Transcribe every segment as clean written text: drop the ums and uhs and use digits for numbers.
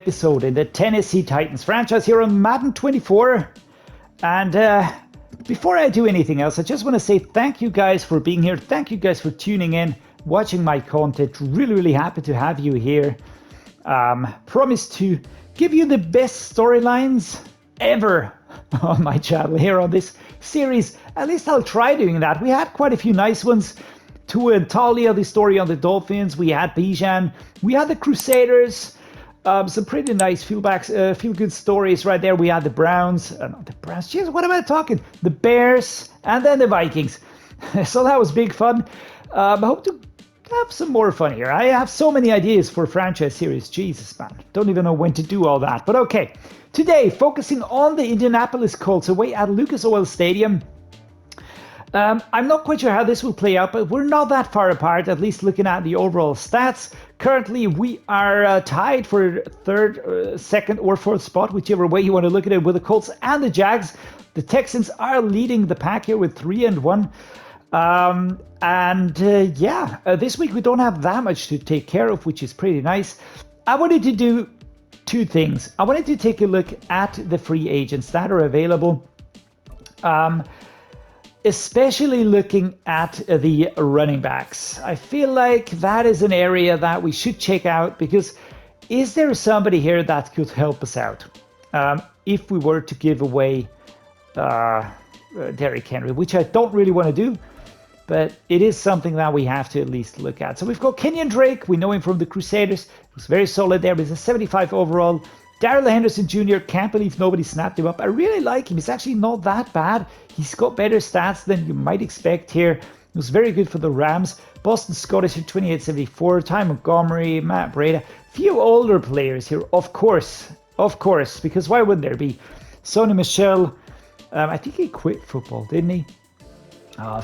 episode in the Tennessee Titans franchise here on Madden 24. And before I do anything else, I just want to say thank you guys for being here. Thank you guys for tuning in, watching my content. Really happy to have you here. Promise to give you the best storylines ever on my channel here on this series. At least I'll try doing that. We had quite a few nice ones. Tua and Talia, the story on the Dolphins. We had Bijan. We had the Crusaders. Some pretty nice feel good stories right there. We had the Browns. Not the Browns. Jeez, what am I talking? The Bears and then the Vikings. So that was big fun. I hope to have some more fun here. I have so many ideas for franchise series. Jesus, man. Don't even know when to do all that. But okay. Today, focusing on the Indianapolis Colts away at Lucas Oil Stadium. I'm not quite sure how this will play out, but we're not that far apart, at least looking at the overall stats. Currently, we are tied for third, second, or fourth spot, whichever way you want to look at it, with the Colts and the Jags. The Texans are leading the pack here with 3-1. This week we don't have that much to take care of, which is pretty nice. I wanted to do two things. I wanted to take a look at the free agents that are available. Especially looking at the running backs. I feel like that is an area that we should check out, because is there somebody here that could help us out if we were to give away Derrick Henry, which I don't really want to do, but it is something that we have to at least look at. So we've got Kenyon Drake. We know him from the Crusaders. He was very solid there. He's a 75 overall. Darrell Henderson Jr., can't believe nobody snapped him up. I really like him. He's actually not that bad. He's got better stats than you might expect here. He was very good for the Rams. Boston Scottish at 28-74. Ty Montgomery, Matt Breida. Few older players here, of course, because why wouldn't there be? Sonny Michel, I think he quit football, didn't he?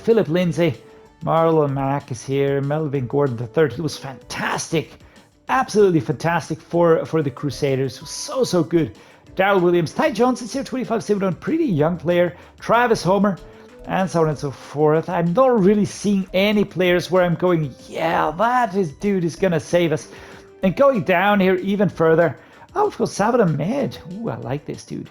Philip Lindsay, Marlon Mack is here. Melvin Gordon III, he was fantastic. Absolutely fantastic for the Crusaders. So good. Darrell Williams. Ty Johnson's here, 25-7, pretty young player. Travis Homer, and so on and so forth. I'm not really seeing any players where I'm going, yeah, dude is going to save us. And going down here even further, we've got Savin Ahmed. Ooh, I like this dude.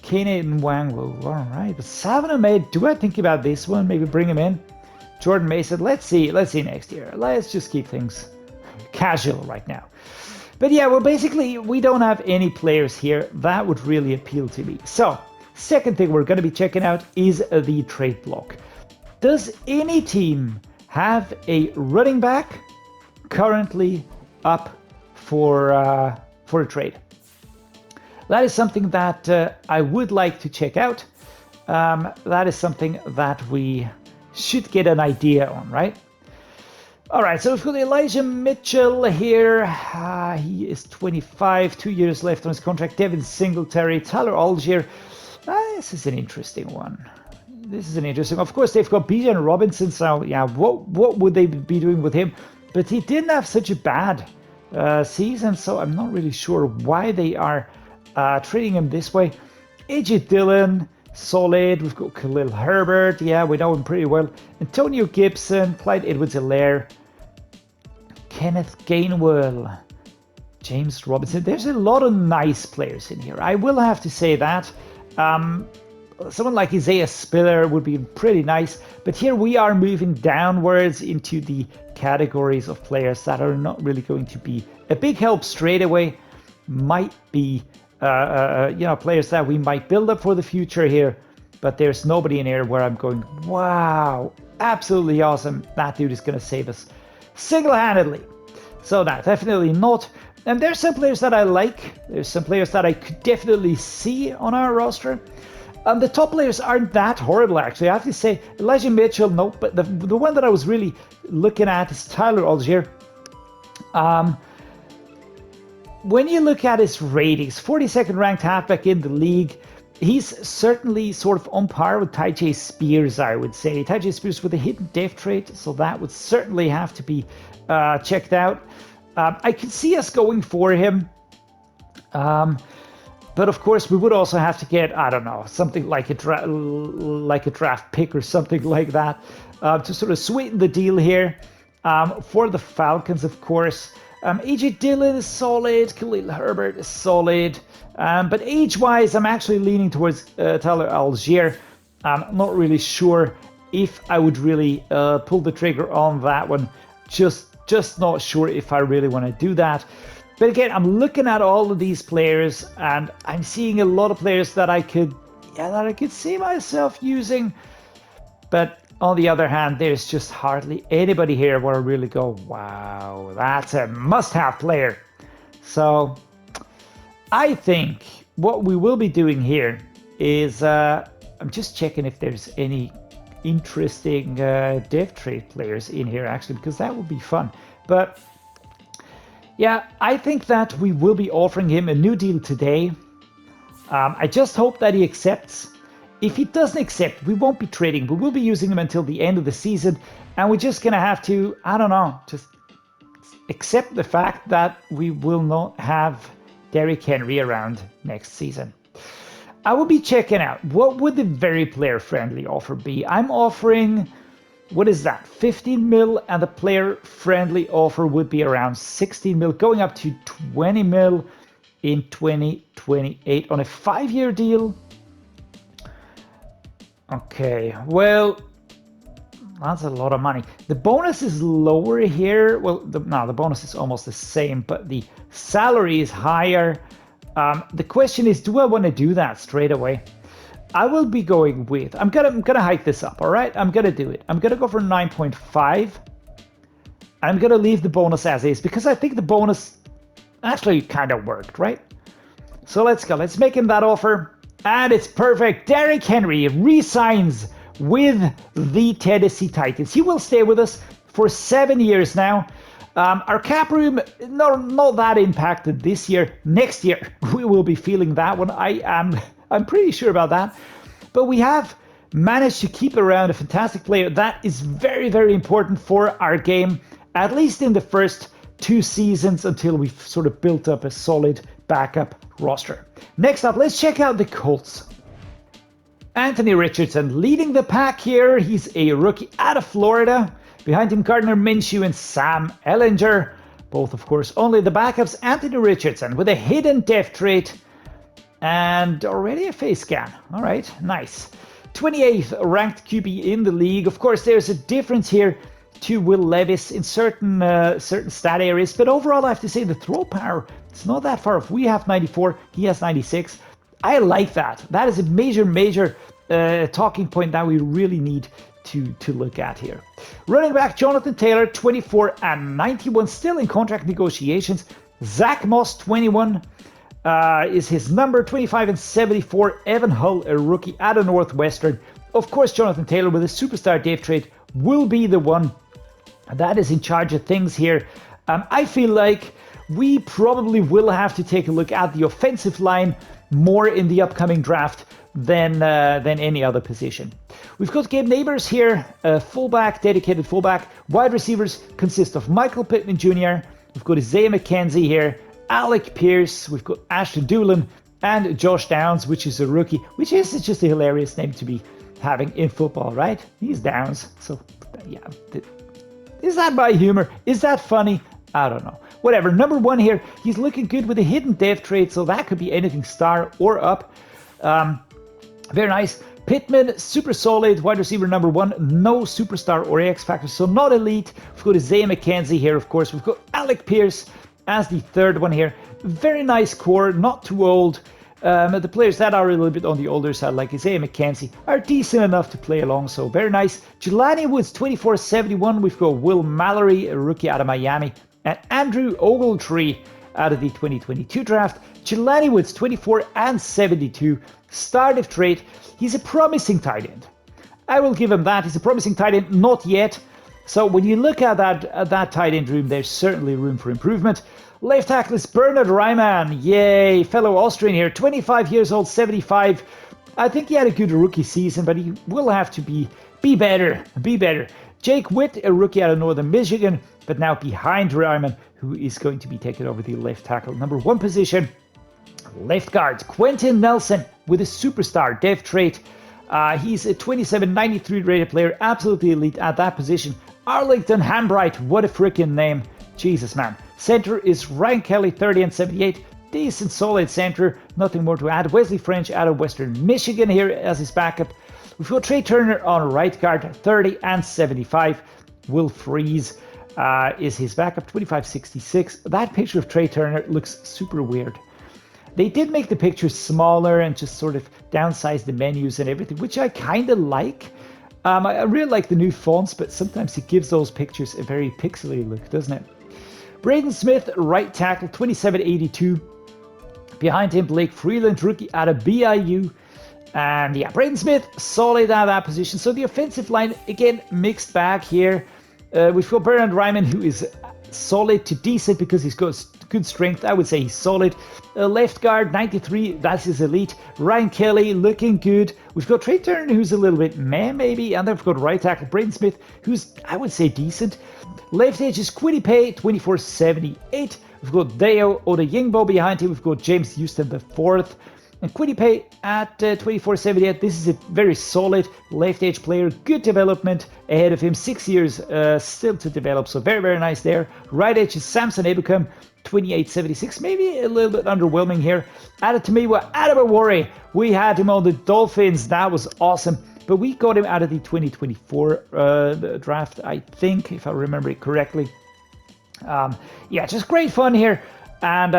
Kane Nwangwu. All right. But Savin Ahmed, do I think about this one? Maybe bring him in. Jordan Mason. Let's see next year. Let's just keep things casual right now. But yeah, well, basically, we don't have any players here that would really appeal to me. So, second thing we're going to be checking out is the trade block. Does any team have a running back currently up for a trade? That is something that I would like to check out. That is something that we should get an idea on, right? All right, so we've got Elijah Mitchell here. He is 25, 2 years left on his contract. Devin Singletary, Tyler Allgeier. This is an interesting one. Of course, they've got Bijan Robinson. So, yeah, what would they be doing with him? But he didn't have such a bad season, so I'm not really sure why they are treating him this way. AJ Dillon, solid. We've got Khalil Herbert. Yeah, we know him pretty well. Antonio Gibson, Clyde Edwards-Helaire, Kenneth Gainwell, James Robinson. There's a lot of nice players in here. I will have to say that. Someone like Isaiah Spiller would be pretty nice. But here we are moving downwards into the categories of players that are not really going to be a big help straight away. Might be players that we might build up for the future here. But there's nobody in here where I'm going, wow, absolutely awesome. That dude is going to save us single-handedly. So that, definitely not. And there's some players that I like. There's some players that I could definitely see on our roster. The top players aren't that horrible, actually. I have to say, Elijah Mitchell, no. But the one that I was really looking at is Tyler Allgeier. When you look at his ratings, 42nd ranked halfback in the league, he's certainly sort of on par with Tyjae Spears, I would say. Tyjae Spears with a hidden death trait, so that would certainly have to be checked out. I could see us going for him. But of course, we would also have to get, I don't know, something like a draft pick or something like that to sort of sweeten the deal here. For the Falcons, of course, AJ Dillon is solid. Khalil Herbert is solid. But age-wise, I'm actually leaning towards Tyler Al-Shaair. I'm not really sure if I would really pull the trigger on that one. Just not sure if I really want to do that. But again, I'm looking at all of these players, and I'm seeing a lot of players that I could see myself using. But on the other hand, there's just hardly anybody here where I really go, wow, that's a must-have player. So I think what we will be doing here is, I'm just checking if there's any interesting dev trade players in here, actually, because that would be fun. But yeah, I think that we will be offering him a new deal today. I just hope that he accepts. If he doesn't accept, we won't be trading. We will be using him until the end of the season. And we're just going to have to, I don't know, just accept the fact that we will not have Derrick Henry around next season. I will be checking out, what would the very player-friendly offer be? I'm offering, what is that, 15 mil, and the player-friendly offer would be around 16 mil, going up to 20 mil in 2028 on a 5-year deal. Okay, well, that's a lot of money. The bonus is lower here. Well, the bonus is almost the same, but the salary is higher. The question is, do I want to do that straight away? I will be going with, I'm gonna hike this up, all right? I'm gonna do it. I'm gonna go for 9.5. I'm gonna leave the bonus as is because I think the bonus actually kind of worked, right? So let's go. Let's make him that offer. And it's perfect. Derrick Henry re-signs with the Tennessee Titans. He will stay with us for 7 years now. Our cap room, not that impacted this year. Next year, we will be feeling that one. I'm pretty sure about that. But we have managed to keep around a fantastic player. That is very, very important for our game, at least in the first 2 seasons until we've sort of built up a solid backup roster. Next up, let's check out the Colts. Anthony Richardson leading the pack here. He's a rookie out of Florida. Behind him, Gardner Minshew and Sam Ehlinger. Both, of course, only the backups. Anthony Richardson with a hidden death trait and already a face scan. All right, nice. 28th ranked QB in the league. Of course, there's a difference here to Will Levis in certain stat areas, but overall, I have to say the throw power, it's not that far off. We have 94, he has 96. I like that. That is a major talking point that we really need to look at here. Running back Jonathan Taylor, 24 and 91, still in contract negotiations. Zach Moss, 21 is his number, 25 and 74. Evan Hull, a rookie out of Northwestern. Of course, Jonathan Taylor with a superstar Dave trade will be the one that is in charge of things here. I feel like we probably will have to take a look at the offensive line more in the upcoming draft than any other position. We've got Gabe Neighbors here, fullback, dedicated fullback. Wide receivers consist of Michael Pittman Jr., we've got Isaiah McKenzie here, Alec Pierce, we've got Ashton Dulin, and Josh Downs, which is a rookie, which is just a hilarious name to be having in football, right? He's Downs, so yeah. Is that my humor? Is that funny? I don't know. Whatever. Number 1 here, he's looking good with a hidden dev trait, so that could be anything star or up. Very nice. Pittman, super solid, wide receiver number 1, no superstar or X factor, so not elite. We've got Isaiah McKenzie here, of course. We've got Alec Pierce as the 3rd one here. Very nice core, not too old. The players that are a little bit on the older side, like Isaiah McKenzie, are decent enough to play along, so very nice. Jelani Woods, 24-71. We've got Will Mallory, a rookie out of Miami, and Andrew Ogletree out of the 2022 draft. Jelani Woods, 24 and 72. Start of trait. He's a promising tight end. I will give him that. He's a promising tight end, not yet. So when you look at that tight end room, there's certainly room for improvement. Left tackle is Bernard Reimann. Yay, fellow Austrian here, 25 years old, 75. I think he had a good rookie season, but he will have to be better. Jake Witt, a rookie out of Northern Michigan, but now behind Reimann, who is going to be taking over the left tackle number 1 position. Left guard, Quentin Nelson with a superstar dev trait. He's a 27-93 rated player, absolutely elite at that position. Arlington Hambright, what a freaking name. Jesus, man. Center is Ryan Kelly, 30 and 78. Decent, solid center. Nothing more to add. Wesley French out of Western Michigan here as his backup. We've got Trey Turner on right guard, 30 and 75. Will Freeze is his backup, 25-66. That picture of Trey Turner looks super weird. They did make the picture smaller and just sort of downsize the menus and everything, which I kind of like. I really like the new fonts, but sometimes it gives those pictures a very pixely look, doesn't it? Braden Smith, right tackle, 27-82. Behind him, Blake Freeland, rookie out of BIU. And yeah, Braden Smith, solid out of that position. So the offensive line, again, mixed bag here. We've got Bernard Ryman, who is solid to decent because he's got good strength. I would say he's solid. Left guard, 93, that's his elite. Ryan Kelly, looking good. We've got Trey Turner, who's a little bit meh, maybe. And then we've got right tackle, Braden Smith, who's, I would say, decent. Left edge is Quiddy 24-78. We've got Deo Odeyingbo behind him. We've got James Houston the fourth. And Quiddy at 24-78. This is a very solid left edge player. Good development ahead of him. 6 years still to develop. So very, very nice there. Right edge is Samson Ebukam, 28-76. Maybe a little bit underwhelming here. Adetomiwa Adebawore. We had him on the Dolphins. That was awesome. But we got him out of the 2024 draft, I think, if I remember it correctly. Yeah, just great fun here. And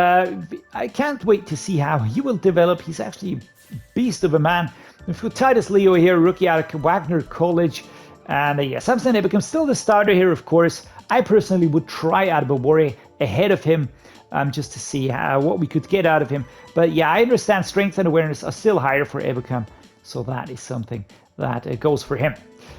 I can't wait to see how he will develop. He's actually a beast of a man. We've got Titus Leo here, rookie out of Wagner College. And yeah, Samson Ebukam still the starter here, of course. I personally would try Adebawore ahead of him just to see what we could get out of him. But yeah, I understand strength and awareness are still higher for Ebukam. So that is something that goes for him.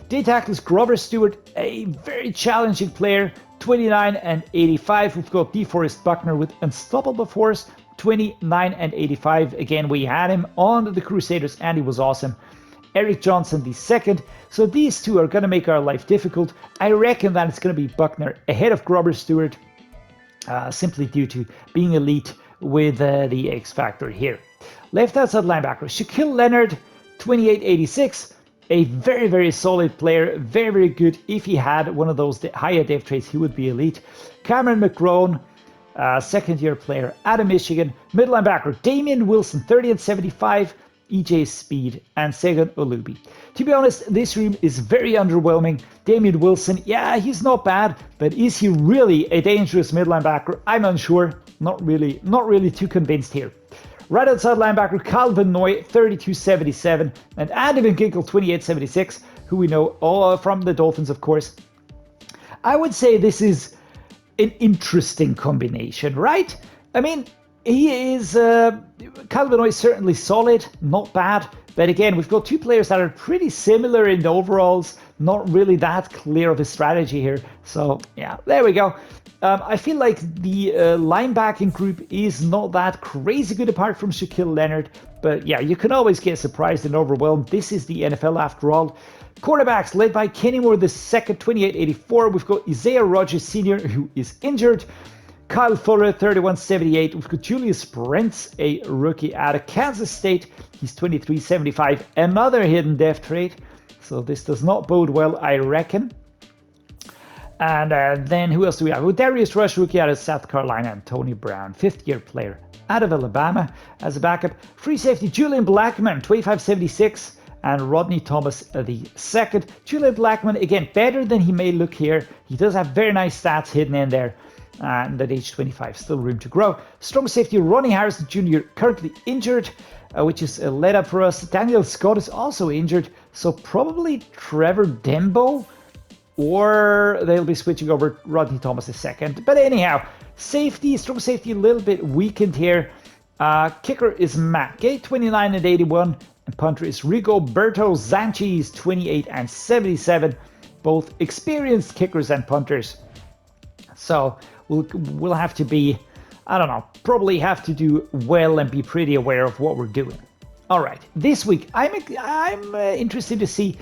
D tackles Grover Stewart, a very challenging player, 29 and 85. We've got DeForest Buckner with Unstoppable Force, 29 and 85. Again, we had him on the Crusaders and he was awesome. Eric Johnson the second. So these two are going to make our life difficult. I reckon that it's going to be Buckner ahead of Grover Stewart, simply due to being elite with the X Factor here. Left outside linebacker, Shaquille Leonard, 28-86. A very, very solid player, very, very good. If he had one of those higher dev traits, he would be elite. Cameron McGrone, second-year player out of Michigan. Middle linebacker, Damian Wilson, 30 and 75. EJ Speed and Segun Olubi. To be honest, this room is very underwhelming. Damian Wilson, yeah, he's not bad, but is he really a dangerous middle linebacker? I'm unsure. Not really too convinced here. Right outside linebacker, Calvin Noy, 32-77, and Andy Van Ginkel, 28-76, who we know all from the Dolphins, of course. I would say this is an interesting combination, right? I mean, he is, Calvin Noy is certainly solid, not bad, but again, we've got two players that are pretty similar in the overalls, not really that clear of a strategy here. So yeah, there we go. I feel like the linebacking group is not that crazy good apart from Shaquille Leonard. But yeah, you can always get surprised and overwhelmed. This is the NFL after all. Cornerbacks led by Kenny Moore the second, 28-84. We've got Isaiah Rodgers Sr., who is injured. Kyle Fuller, 31-78. We've got Julius Brents, a rookie out of Kansas State. He's 23-75. Another hidden dev trait. So this does not bode well, I reckon. And then who else do we have? Well, Darius Rush, rookie out of South Carolina, and Tony Brown, fifth-year player out of Alabama as a backup. Free safety, Julian Blackman, 25-76, and Rodney Thomas the second. Julian Blackman, again, better than he may look here. He does have very nice stats hidden in there. And at age 25, still room to grow. Strong safety, Ronnie Harrison Jr., currently injured, which is a let up for us. Daniel Scott is also injured, so probably Trevor Dembo, or they'll be switching over Rodney Thomas II. But anyhow, safety, strong safety, a little bit weakened here. Kicker is Matt Gay, 29 and 81, and punter is Rigoberto Sanchez, 28 and 77. Both experienced kickers and punters. So we'll have to be, I don't know, probably have to do well and be pretty aware of what we're doing. All right, this week I'm interested to see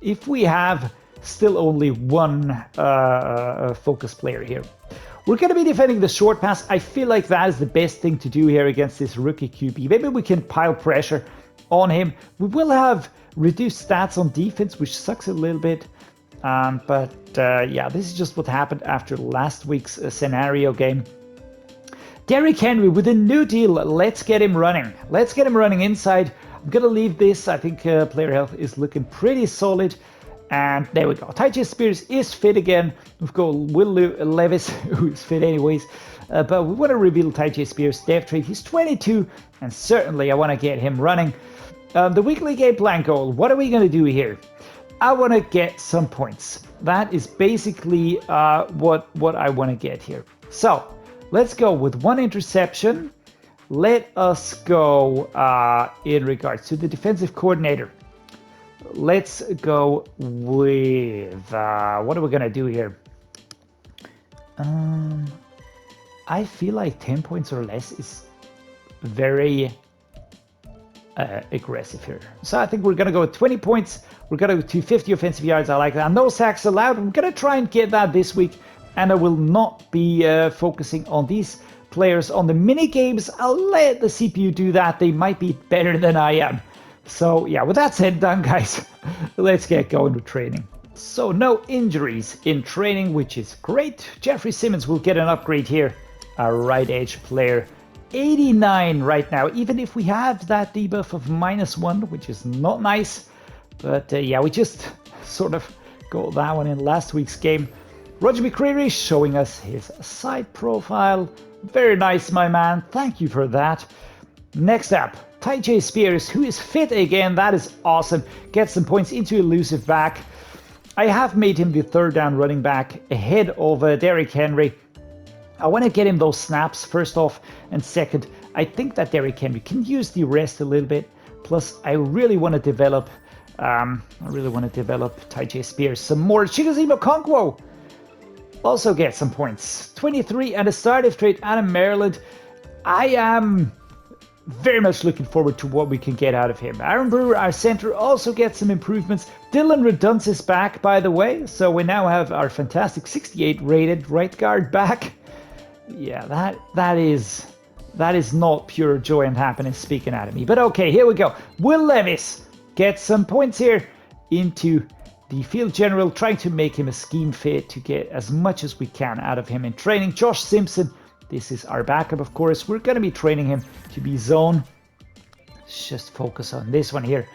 if we have still only one focus player here. We're going to be defending the short pass. I feel like that is the best thing to do here against this rookie QB. Maybe we can pile pressure on him. We will have reduced stats on defense, which sucks a little bit. But yeah, this is just what happened after last week's scenario game. Derrick Henry with a new deal. Let's get him running. Let's get him running inside. I'm going to leave this. I think player health is looking pretty solid. And there we go. Tyjae Spears is fit again. We've got Levis, who is fit anyways. But we want to reveal Tyjae Spears' dev trade. He's 22, and certainly I want to get him running. The weekly game plan goal. What are we going to do here? I want to get some points. That is basically what I want to get here. So let's go with 1 interception. Let us go in regards to the defensive coordinator. Let's go with what are we gonna do here? I feel like 10 points or less is very aggressive here. So I think we're gonna go with 20 points. We're gonna go to 50 offensive yards. I like that. No sacks allowed. I'm gonna try and get that this week, and I will not be focusing on these players on the mini games. I'll let the CPU do that. They might be better than I am. So yeah, with that said done, guys, let's get going with training. So no injuries in training, which is great. Jeffrey Simmons will get an upgrade here. Our right edge player, 89 right now, even if we have that debuff of -1, which is not nice. But yeah, we just sort of got that one in last week's game. Roger McCreary showing us his side profile. Very nice, my man. Thank you for that. Next up, Tyjae Spears, who is fit again. That is awesome. Gets some points into elusive back. I have made him the 3rd down running back ahead of Derrick Henry. I want to get him those snaps first off, and second, I think that Derrick Henry can use the rest a little bit. Plus, I really want to develop Tyjae Spears some more. Chig Okonkwo also get some points. 23 and a startive trade out of Maryland. I am very much looking forward to what we can get out of him. Aaron Brewer, our center, also gets some improvements. Dylan Redunce is back, by the way, so we now have our fantastic 68 rated right guard back. Yeah, that is not pure joy and happiness speaking out of me. But okay, here we go. Will Levis gets some points here into the field general, trying to make him a scheme fit to get as much as we can out of him in training. Josh Simpson, this is our backup, of course. We're going to be training him to be zone. Let's just focus on this one here.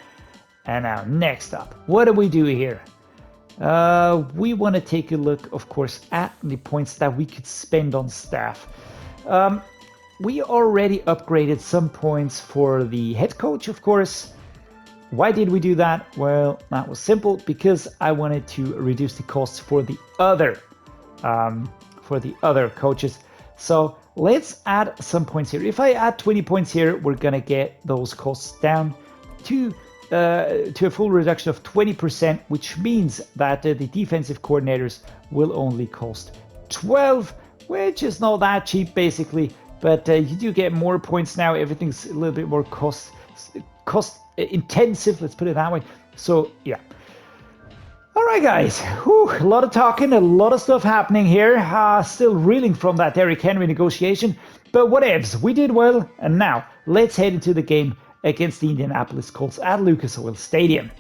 And now, next up, what do we do here? We want to take a look, of course, at the points that we could spend on staff. We already upgraded some points for the head coach, of course. Why did we do that? Well, that was simple, because I wanted to reduce the costs for the other coaches. So let's add some points here. If I add 20 points here, we're gonna get those costs down to a full reduction of 20%, which means that the defensive coordinators will only cost 12, which is not that cheap basically. But you do get more points now. Everything's a little bit more cost intensive, let's put it that way. So yeah. All right, guys. Whew, a lot of talking, a lot of stuff happening here. Still reeling from that Derrick Henry negotiation, but whatevs. We did well, and now let's head into the game against the Indianapolis Colts at Lucas Oil Stadium.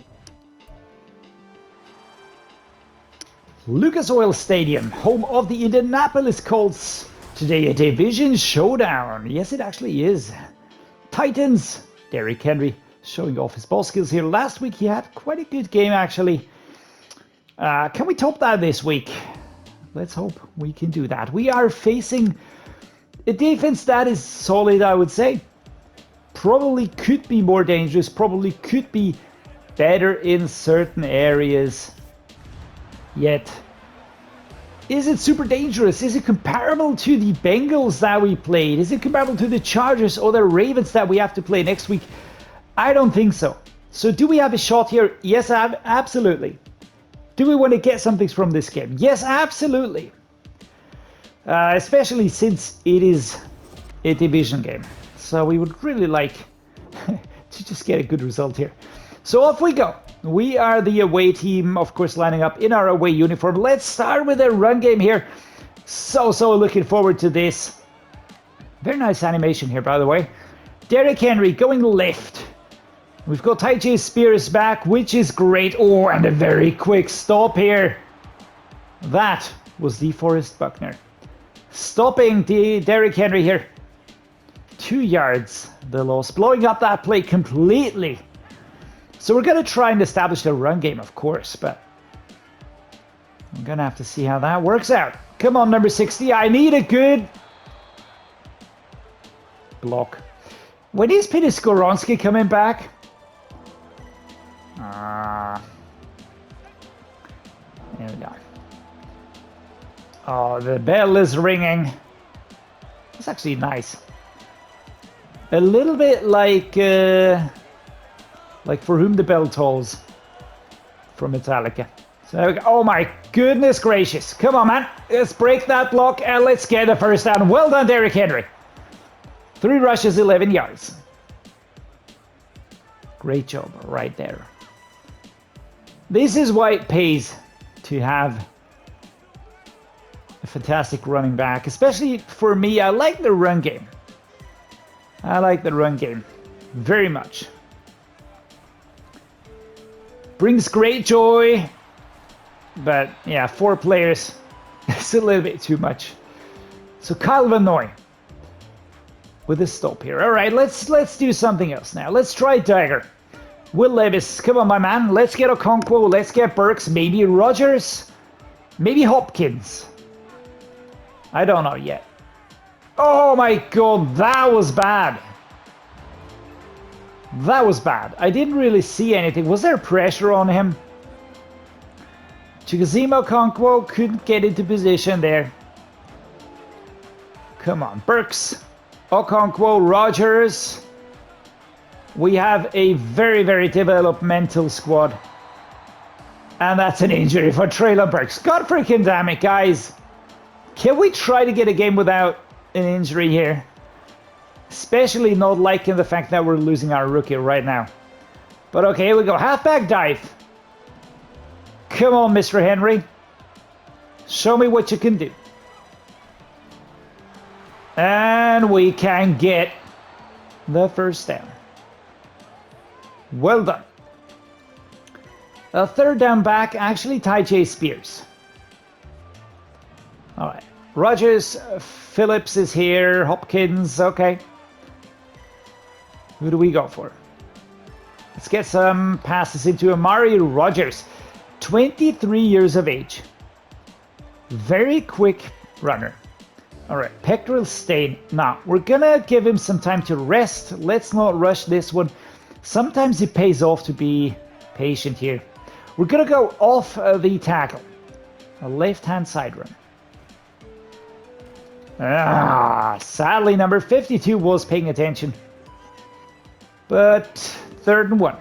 Lucas Oil Stadium, home of the Indianapolis Colts. Today a division showdown. Yes, it actually is. Titans, Derrick Henry showing off his ball skills here. Last week he had quite a good game actually. Can we top that this week? Let's hope we can do that. We are facing a defense that is solid, I would say. Probably could be more dangerous, probably could be better in certain areas. Yet, is it super dangerous? Is it comparable to the Bengals that we played? Is it comparable to the Chargers or the Ravens that we have to play next week? I don't think so. So do we have a shot here? Yes, absolutely. Do we want to get something from this game? Yes, absolutely. Especially since it is a division game. So we would really like to just get a good result here. So off we go. We are the away team, of course, lining up in our away uniform. Let's start with a run game here. So looking forward to this. Very nice animation here, by the way. Derrick Henry going left. We've got Tyjae Spears back, which is great. Oh, and a very quick stop here. That was DeForest Buckner. Stopping the Derrick Henry here. 2 yards, the loss, blowing up that play completely. So we're going to try and establish the run game, of course, but I'm going to have to see how that works out. Come on, number 60. I need a good block. When is Skoronski coming back? There we go. Oh, the bell is ringing. It's actually nice. A little bit like For Whom the Bell Tolls from Metallica. So, oh my goodness gracious. Come on, man. Let's break that block and let's get a first down. Well done, Derrick Henry. 3 rushes, 11 yards. Great job right there. This is why it pays to have a fantastic running back. Especially for me, I like the run game. I like the run game very much. Brings great joy. But yeah, 4 players, it's a little bit too much. So Kyle Van Noy with a stop here. All right, let's do something else now. Let's try Tyjae. Will Levis, come on, my man. Let's get Okonkwo. Let's get Burks. Maybe Rodgers. Maybe Hopkins. I don't know yet. Oh my God, that was bad. That was bad. I didn't really see anything. Was there pressure on him? Chigoziem Okonkwo couldn't get into position there. Come on, Burks, Okonkwo, Rodgers. We have a very, very developmental squad. And that's an injury for Treylon Burks. God freaking damn it, guys. Can we try to get a game without an injury here? Especially not liking the fact that we're losing our rookie right now. But okay, here we go. Halfback dive. Come on, Mr. Henry. Show me what you can do. And we can get the first down. Well done. A third down back, actually Tyjae Spears. All right. Rodgers, Phillips is here. Hopkins, okay. Who do we go for? Let's get some passes into Amari Rodgers. 23 years of age. Very quick runner. All right, pectoral stain. Now, we're gonna give him some time to rest. Let's not rush this one. Sometimes it pays off to be patient here. We're gonna go off the tackle. A left-hand side run. Sadly, number 52 was paying attention. But 3rd and 1.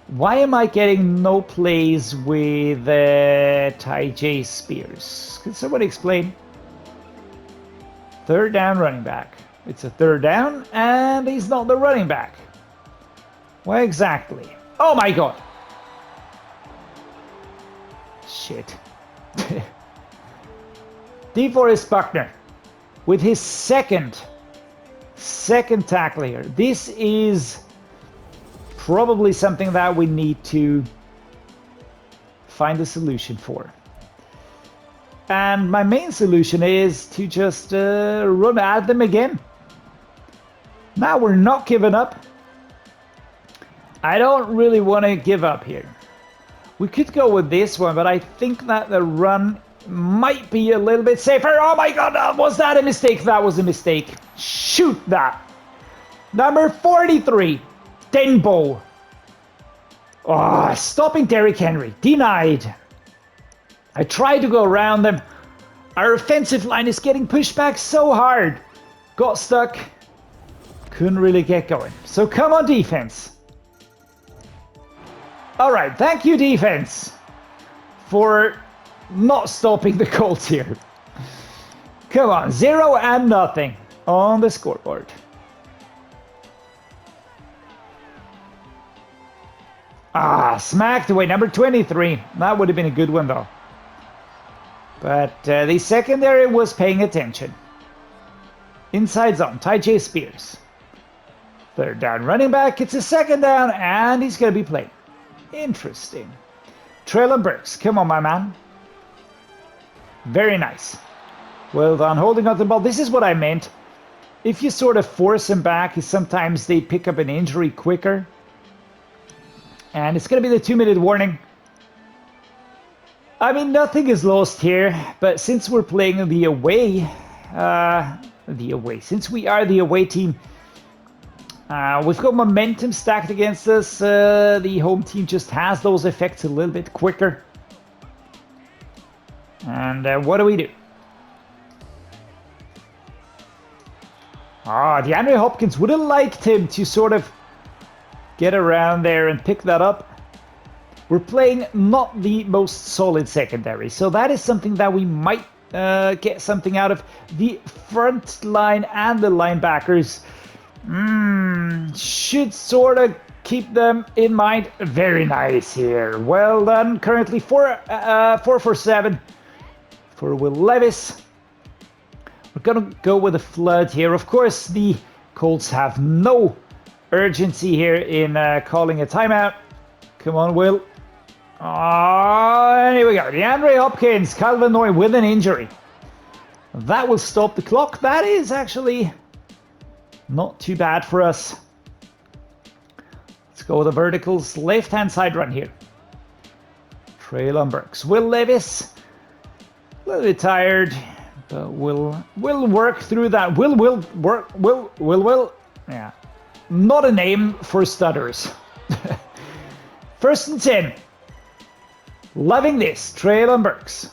Why am I getting no plays with Tyjae Spears? Can someone explain? 3rd down running back. It's a 3rd down, and he's not the running back. Why exactly? Oh my God! Shit. DeForest Buckner with his second tackle here. This is probably something that we need to find a solution for. And my main solution is to just run at them again. Now we're not giving up. I don't really want to give up here. We could go with this one, but I think that the run might be a little bit safer. Oh my God, was that a mistake? That was a mistake. Shoot that. Number 43, Denbo. Oh, stopping Derrick Henry. Denied. I tried to go around them. Our offensive line is getting pushed back so hard. Got stuck. Couldn't really get going. So come on, defense. All right, thank you, defense, for not stopping the Colts here. Come on, 0-0 on the scoreboard. Smacked away, number 23. That would have been a good one, though. But the secondary was paying attention. Inside zone, Tyjae Spears. 3rd down running back, it's a 2nd down, and he's going to be playing. Interesting. Treylon Burks, come on, my man. Very nice. Well done, holding on to the ball. This is what I meant. if you sort of force them back, sometimes they pick up an injury quicker. And it's going to be the 2-minute warning. I mean, nothing is lost here, but since we're playing the away, since we are the away team, we've got momentum stacked against us. The home team just has those effects a little bit quicker. And what do? DeAndre Hopkins would have liked him to sort of get around there and pick that up. We're playing not the most solid secondary, so that is something that we might get something out of. The front line and the linebackers should sort of keep them in mind. Very nice here. Well done. Currently 4 for 7 for Will Levis. We're going to go with a flood here. Of course, the Colts have no urgency here in calling a timeout. Come on, Will. Here we go. DeAndre Hopkins, Calvin Noy with an injury. That will stop the clock. That is actually not too bad for us. Let's go with the verticals. Left-hand side run here. Treylon Burks. Will Levis. A little bit tired, but we'll work through that. Will. Yeah. Not a name for stutters. 1st and 10. Loving this. Treylon Burks.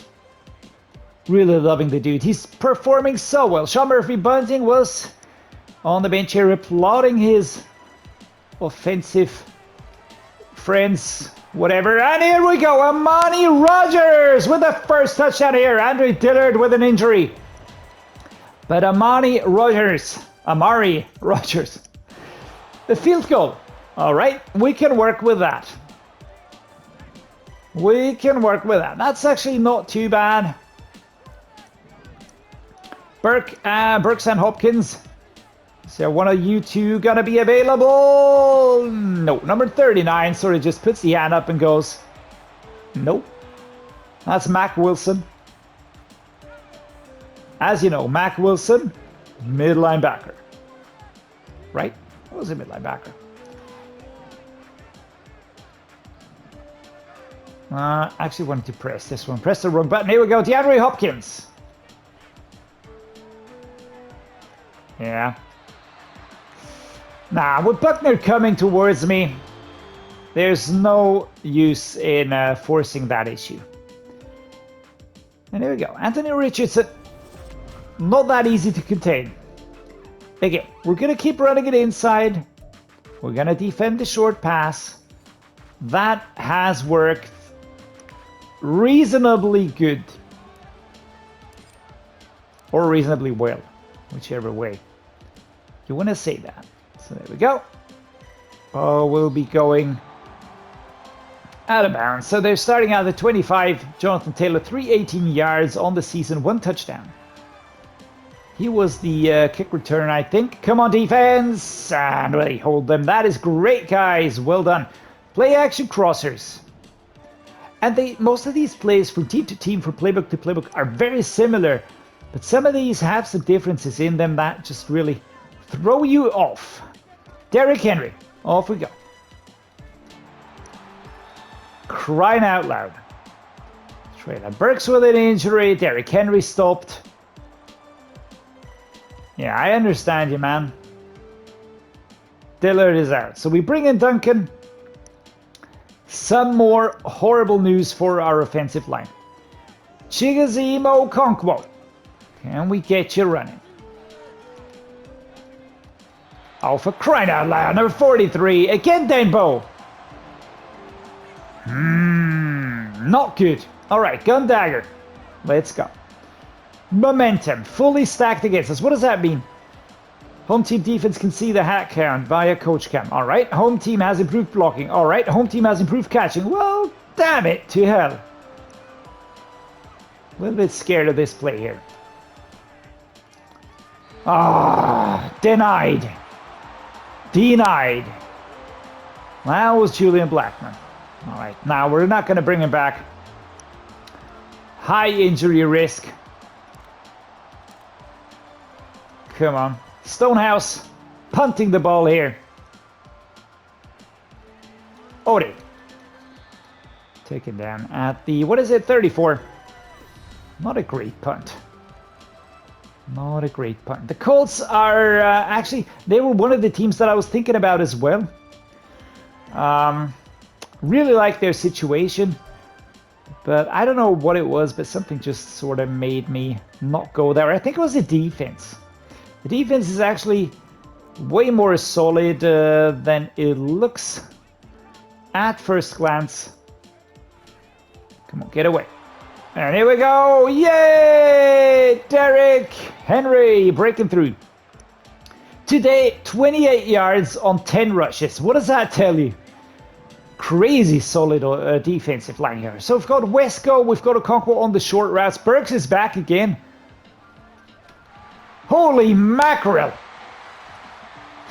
Really loving the dude. He's performing so well. Sean Murphy-Bunting was on the bench here applauding his offensive friends, whatever. And here we go. Amani Rodgers with the first touchdown here. Andre Dillard with an injury. But Amari Rodgers. The field goal. All right. We can work with that. That's actually not too bad. Burks and Hopkins. So one of you two gonna be available? No. Number 39 sort of just puts the hand up and goes, nope. That's Mac Wilson. As you know, Mac Wilson, mid linebacker. Right? What was a mid linebacker? Actually wanted to press this one. Press the wrong button. Here we go. DeAndre Hopkins. Yeah. Nah, with Buckner coming towards me, there's no use in forcing that issue. And here we go. Anthony Richardson. Not that easy to contain. Again, we're going to keep running it inside. We're going to defend the short pass. That has worked reasonably good. Or reasonably well. Whichever way you want to say that. So there we go. Oh, we'll be going out of bounds. So they're starting out at 25. Jonathan Taylor, 318 yards on the season, 1 touchdown. He was the kick returner, I think. Come on, defense. And really hold them. That is great, guys. Well done. Play action crossers. And most of these plays from team to team, from playbook to playbook, are very similar. But some of these have some differences in them that just really throw you off. Derrick Henry. Off we go. Crying out loud. Treylon Burks with an injury. Derrick Henry stopped. Yeah, I understand you, man. Dillard is out. So we bring in Duncan. Some more horrible news for our offensive line. Chig Okonkwo. Can we get you running? Oh, for crying out loud. Number 43. Again, Denbo. Not good. All right, gun dagger. Let's go. Momentum. Fully stacked against us. What does that mean? Home team defense can see the hat count via coach cam. All right. Home team has improved blocking. All right. Home team has improved catching. Well, damn it to hell. A little bit scared of this play here. Denied. That was Julian Blackman. All right. Now, we're not going to bring him back. High injury risk. Come on. Stonehouse punting the ball here. Ode. Taken down at the, what is it, 34. Not a great punt. Not a great punt. The Colts are actually, they were one of the teams that I was thinking about as well. Really like their situation. But I don't know what it was, but something just sort of made me not go there. I think it was the defense. The defense is actually way more solid than it looks at first glance. Come on, get away. And here we go. Yay! Derrick Henry breaking through. Today, 28 yards on 10 rushes. What does that tell you? Crazy solid defensive line here. So we've got Wesco, we've got Okonkwo on the short routes. Burks is back again. Holy mackerel.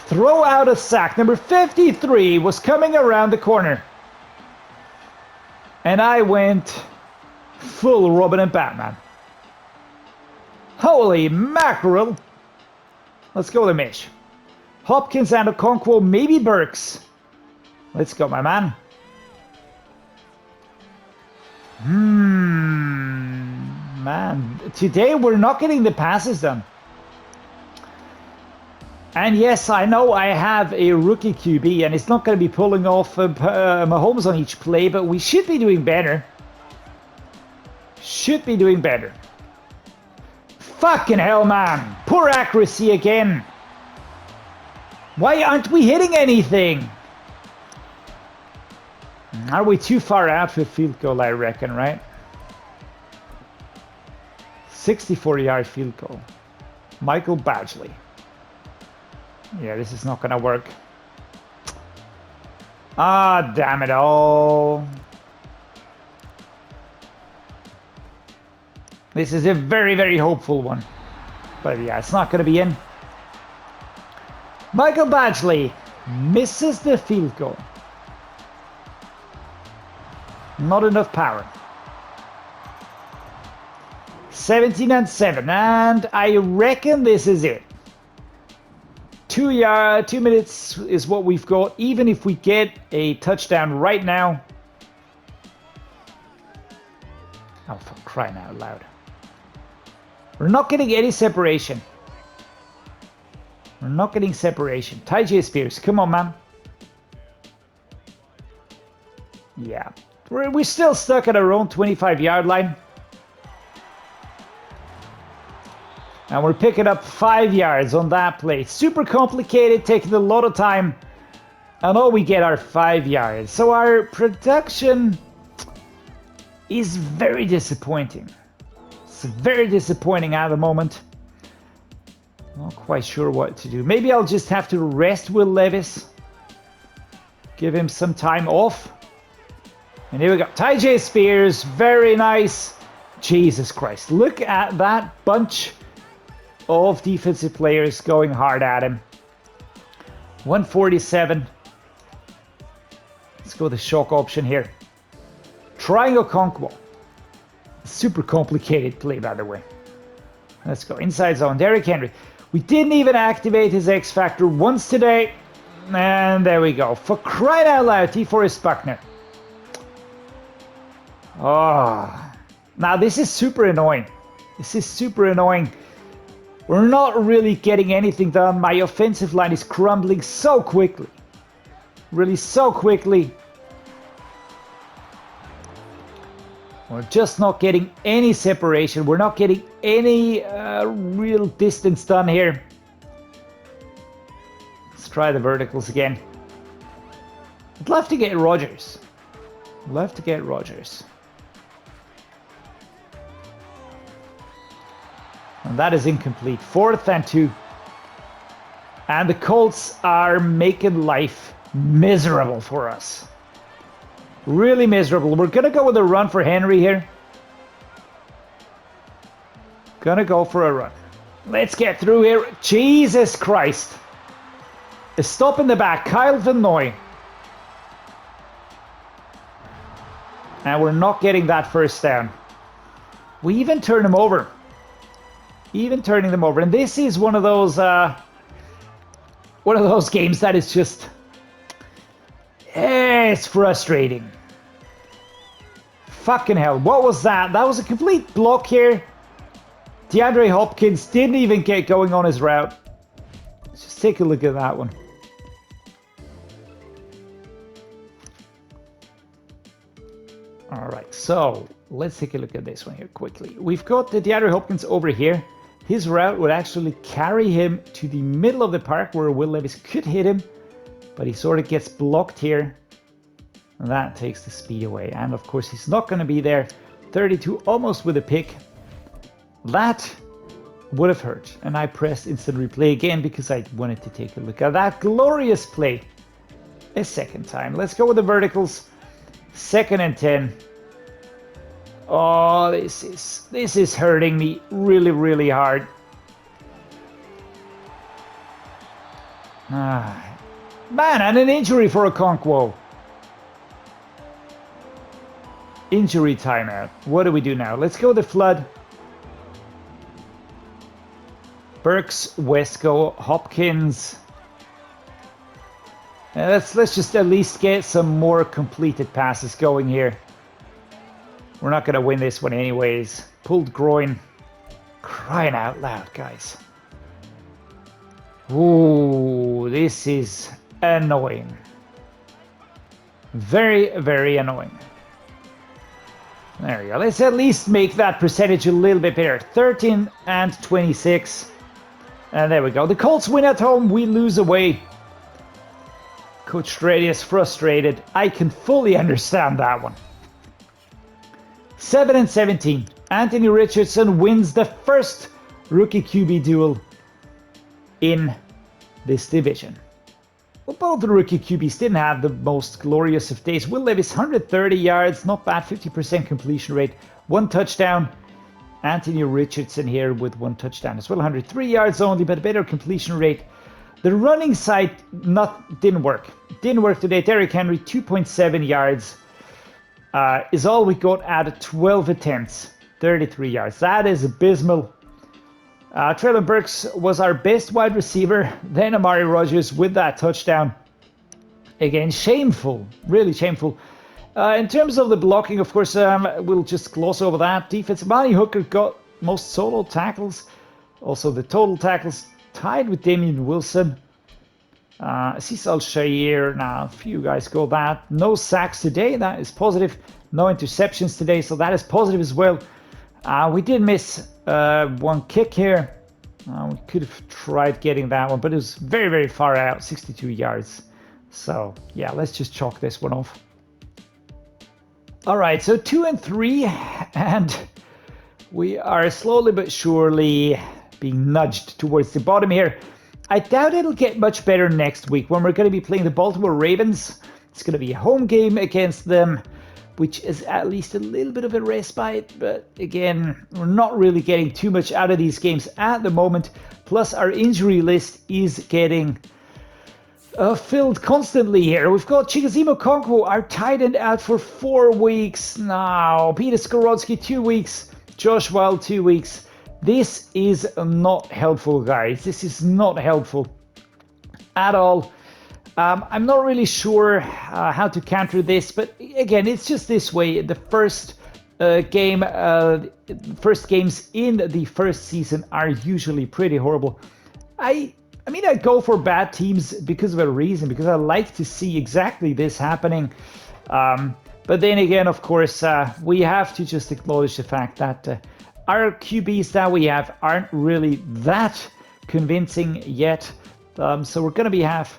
Throw out a sack. Number 53 was coming around the corner. And I went full Robin and Batman. Holy mackerel. Let's go the Mish. Hopkins and Okonkwo, maybe Burks. Let's go, my man. Man. Today we're not getting the passes done. And yes, I know I have a rookie QB, and it's not going to be pulling off Mahomes on each play, but we should be doing better. Should be doing better. Fucking hell, man. Poor accuracy again. Why aren't we hitting anything? Are we too far out for field goal, I reckon, right? 64-yard field goal. Michael Badgley. Yeah, this is not gonna work. Ah, damn it all. This is a very, very hopeful one. But yeah, it's not gonna be in. Michael Badgley misses the field goal. Not enough power. 17-7, and I reckon this is it. 2 minutes is what we've got, even if we get a touchdown right now. Oh, for crying out loud. We're not getting any separation. We're not getting separation. Tyjae Spears, come on, man. Yeah. We're still stuck at our own 25-yard line. And we're picking up 5 yards on that play. Super complicated, taking a lot of time. And all we get are 5 yards. So our production is very disappointing. It's very disappointing at the moment. Not quite sure what to do. Maybe I'll just have to rest Will Levis. Give him some time off. And here we go. Tyjae Spears, very nice. Jesus Christ. Look at that bunch of defensive players going hard at him. 147. Let's go the shock option here. Trying Okonkwo. Super complicated play, by the way. Let's go inside zone. Derrick Henry. We didn't even activate his X Factor once today. And there we go. For crying out loud, DeForest Buckner. Oh. Now this is super annoying. This is super annoying. We're not really getting anything done. My offensive line is crumbling so quickly. Really so quickly. We're just not getting any separation. We're not getting any real distance done here. Let's try the verticals again. I'd love to get Rodgers. Love to get Rodgers. And that is incomplete. 4th and 2. And the Colts are making life miserable for us. Really miserable. We're going to go with a run for Henry here. Gonna go for a run. Let's get through here. Jesus Christ. A stop in the back. Kyle Van Noy. And we're not getting that first down. We even turn him over. Even turning them over. And this is one of those one of those games that is just... it's frustrating. Fucking hell, what was that? That was a complete block here. DeAndre Hopkins didn't even get going on his route. Let's just take a look at that one. All right, so let's take a look at this one here quickly. We've got the DeAndre Hopkins over here. His route would actually carry him to the middle of the park where Will Levis could hit him, but he sort of gets blocked here. And that takes the speed away. And of course, he's not going to be there. 32 almost with a pick. That would have hurt. And I pressed instant replay again because I wanted to take a look at that glorious play a second time. Let's go with the verticals. 2nd and 10. Oh, this is hurting me really, really hard. Man, and an injury for Okonkwo. Injury timeout. What do we do now? Let's go with the flood. Burks, Wesco, Hopkins. Let's just at least get some more completed passes going here. We're not going to win this one anyways. Pulled groin. Crying out loud, guys. Ooh, this is annoying. Very, very annoying. There we go. Let's at least make that percentage a little bit better. 13 and 26. And there we go. The Colts win at home. We lose away. Coach Dreddeus frustrated. I can fully understand that one. 7 and 17. Anthony Richardson wins the first rookie QB duel in this division. Well, both the rookie QBs didn't have the most glorious of days. Will Levis, 130 yards, not bad, 50% completion rate, 1 touchdown. Anthony Richardson here with 1 touchdown as well, 103 yards only, but a better completion rate. The running side didn't work. Didn't work today. Derrick Henry, 2.7 yards is all we got out of 12 attempts, 33 yards. That is abysmal. Treylon Burks was our best wide receiver. Then Amari Rodgers with that touchdown. Again, shameful, really shameful. In terms of the blocking, of course, we'll just gloss over that. Defense, Amani Hooker got most solo tackles. Also, the total tackles tied with Damian Wilson. Aziz Al-Shaair, now a few guys got that. No sacks today, that is positive. No interceptions today, so that is positive as well. We did miss 1 kick here. We could have tried getting that one, but it was very, very far out, 62 yards. So, yeah, let's just chalk this one off. All right, so 2 and 3, and we are slowly but surely being nudged towards the bottom here. I doubt it'll get much better next week when we're going to be playing the Baltimore Ravens. It's going to be a home game against them, which is at least a little bit of a respite. But again, we're not really getting too much out of these games at the moment. Plus, our injury list is getting filled constantly here. We've got Chig Okonkwo, our tight end, out for 4 weeks now. Peter Skoronski, 2 weeks. Josh Whyle, 2 weeks. This is not helpful, guys. This is not helpful at all. I'm not really sure how to counter this, but again, it's just this way. The first games in the first season are usually pretty horrible. I mean, I go for bad teams because of a reason, because I like to see exactly this happening. But then again, of course, we have to just acknowledge the fact that our QBs that we have aren't really that convincing yet. So we're going to have,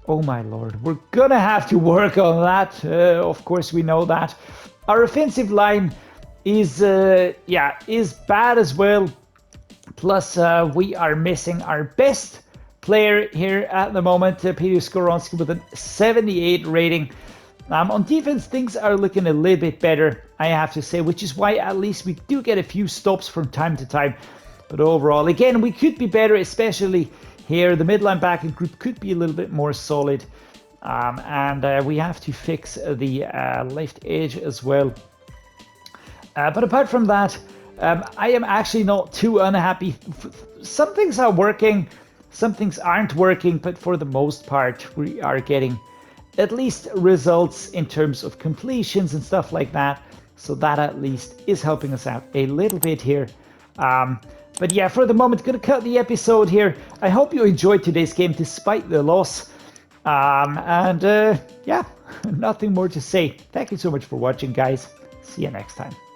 oh my Lord, we're going to have to work on that. Of course, we know that. Our offensive line is bad as well. Plus, we are missing our best player here at the moment, Peter Skoronski, with a 78 rating. On defense, things are looking a little bit better, I have to say, which is why at least we do get a few stops from time to time. But overall, again, we could be better, especially here. The mid-linebacking group could be a little bit more solid. And we have to fix the left edge as well. But apart from that, I am actually not too unhappy. Some things are working. Some things aren't working, but for the most part, we are getting at least results in terms of completions and stuff like that. So that at least is helping us out a little bit here. But yeah, for the moment, gonna cut the episode here. I hope you enjoyed today's game despite the loss. Yeah, nothing more to say. Thank you so much for watching, guys. See you next time.